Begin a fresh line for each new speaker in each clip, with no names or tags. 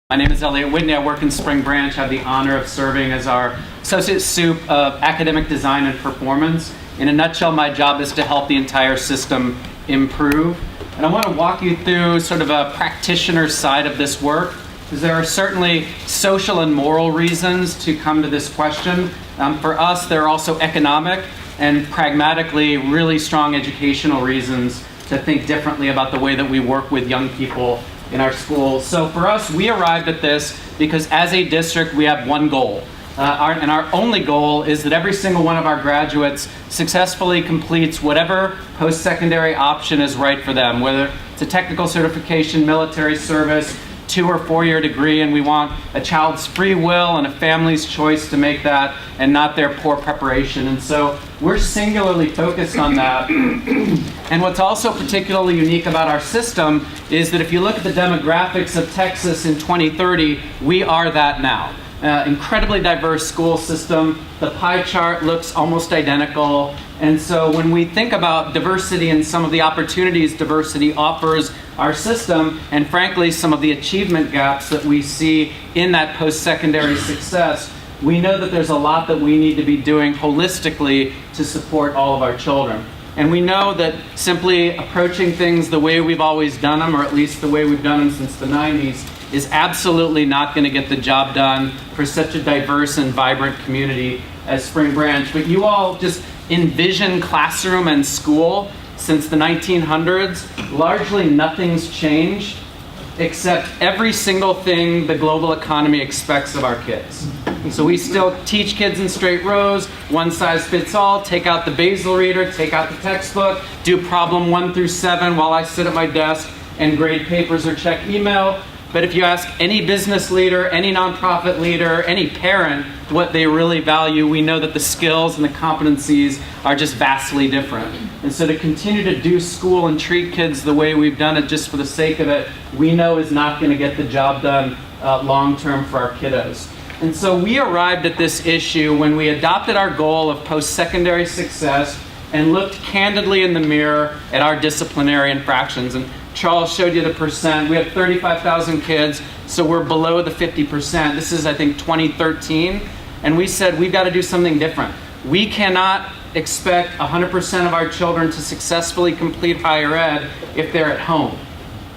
My name is Elliot Witney. I work in Spring Branch. I have the honor of serving as our Associate Soup of Academic Design and Performance. In a nutshell, my job is to help the entire system improve. And I want to walk you through sort of a practitioner side of this work, because there are certainly social and moral reasons to come to this question. For us, there are also economic and pragmatically really strong educational reasons to think differently about the way that we work with young people in our schools. So for us, we arrived at this because as a district, we have one goal. And our only goal is that every single one of our graduates successfully completes whatever post-secondary option is right for them, whether it's a technical certification, military service, 2 or 4 year degree, and we want a child's free will and a family's choice to make that and not their poor preparation. And so we're singularly focused on that. And what's also particularly unique about our system is that if you look at the demographics of Texas in 2030, we are that now. Incredibly diverse school system. The pie chart looks almost identical. And so when we think about diversity and some of the opportunities diversity offers our system, and frankly some of the achievement gaps that we see in that post-secondary success, we know that there's a lot that we need to be doing holistically to support all of our children. And we know that simply approaching things the way we've always done them, or at least the way we've done them since the 90s, is absolutely not going to get the job done for such a diverse and vibrant community as Spring Branch. But you all just envision classroom and school since the 1900s. Largely nothing's changed except every single thing the global economy expects of our kids. So we still teach kids in straight rows, one size fits all, take out the Basel reader, take out the textbook, do problem 1 through 7 while I sit at my desk and grade papers or check email. But if you ask any business leader, any nonprofit leader, any parent what they really value, we know that the skills and the competencies are just vastly different. And so to continue to do school and treat kids the way we've done it just for the sake of it, we know is not going to get the job done long term for our kiddos. And so we arrived at this issue when we adopted our goal of post-secondary success and looked candidly in the mirror at our disciplinary infractions. And Charles showed you the percent. We have 35,000 kids, so we're below the 50%. This is, I think, 2013. And we said, we've got to do something different. We cannot expect 100% of our children to successfully complete higher ed if they're at home,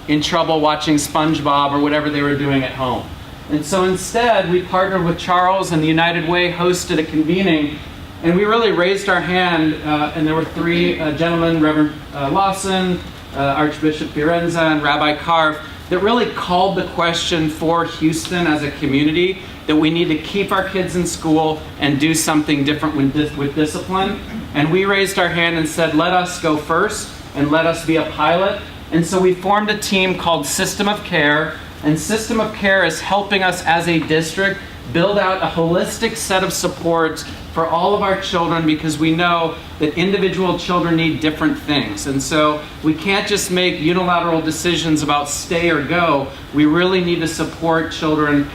in trouble watching SpongeBob or whatever they were doing at home. And so instead, we partnered with Charles, and the United Way hosted a convening. And we really raised our hand, and there were 3 gentlemen, Reverend Lawson, Archbishop Fiorenza, and Rabbi Karf, that really called the question for Houston as a community that we need to keep our kids in school and do something different with discipline. And we raised our hand and said, let us go first and let us be a pilot. And so we formed a team called System of Care. And System of Care is helping us as a district build out a holistic set of supports for all of our children, because we know that individual children need different things. And so we can't just make unilateral decisions about stay or go. We really need to support children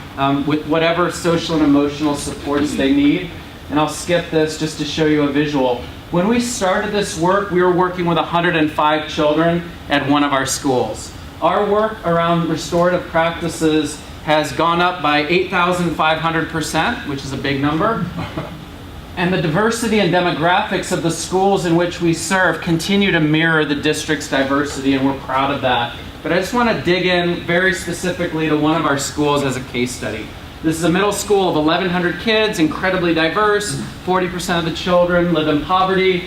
with whatever social and emotional supports they need. And I'll skip this just to show you a visual. When we started this work, we were working with 105 children at one of our schools. Our work around restorative practices has gone up by 8,500%, which is a big number. And the diversity and demographics of the schools in which we serve continue to mirror the district's diversity, and we're proud of that. But I just want to dig in very specifically to one of our schools as a case study. This is a middle school of 1,100 kids, incredibly diverse. 40% of the children live in poverty.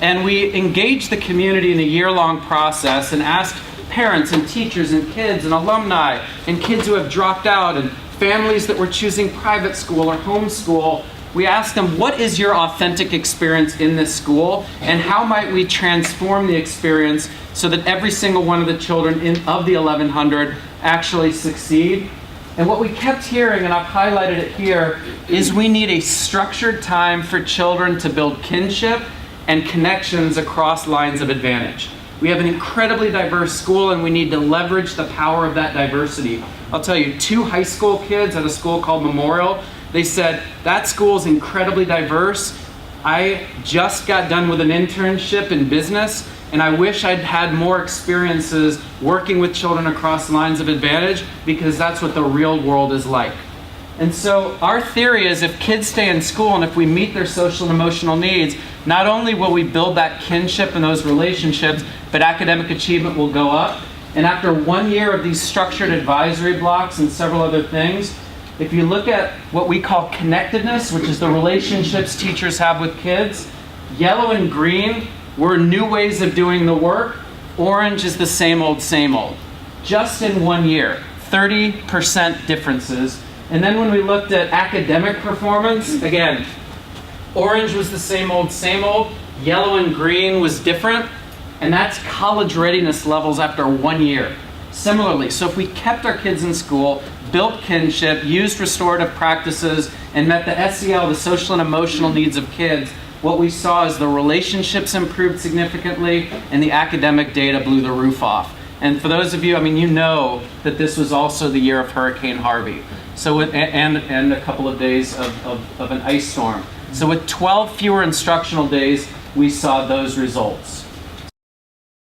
And we engaged the community in a year-long process and asked parents and teachers and kids and alumni and kids who have dropped out and families that were choosing private school or homeschool. We asked them, what is your authentic experience in this school, and how might we transform the experience so that every single one of the children of the 1,100 actually succeed? And what we kept hearing, and I've highlighted it here, is we need a structured time for children to build kinship and connections across lines of advantage. We have an incredibly diverse school, and we need to leverage the power of that diversity. I'll tell you, 2 high school kids at a school called Memorial, they said, that school is incredibly diverse. I just got done with an internship in business, and I wish I'd had more experiences working with children across lines of advantage, because that's what the real world is like. And so our theory is, if kids stay in school and if we meet their social and emotional needs, not only will we build that kinship and those relationships, but academic achievement will go up. And after 1 year of these structured advisory blocks and several other things, if you look at what we call connectedness, which is the relationships teachers have with kids, yellow and green were new ways of doing the work. Orange is the same old, same old. Just in 1 year, 30% differences. And then when we looked at academic performance, again, orange was the same old, yellow and green was different, and that's college readiness levels after 1 year. Similarly, so if we kept our kids in school, built kinship, used restorative practices, and met the SEL, the social and emotional needs of kids, what we saw is the relationships improved significantly and the academic data blew the roof off. And for those of you, I mean, you know that this was also the year of Hurricane Harvey. So and a couple of days of an ice storm. So with 12 fewer instructional days, we saw those results.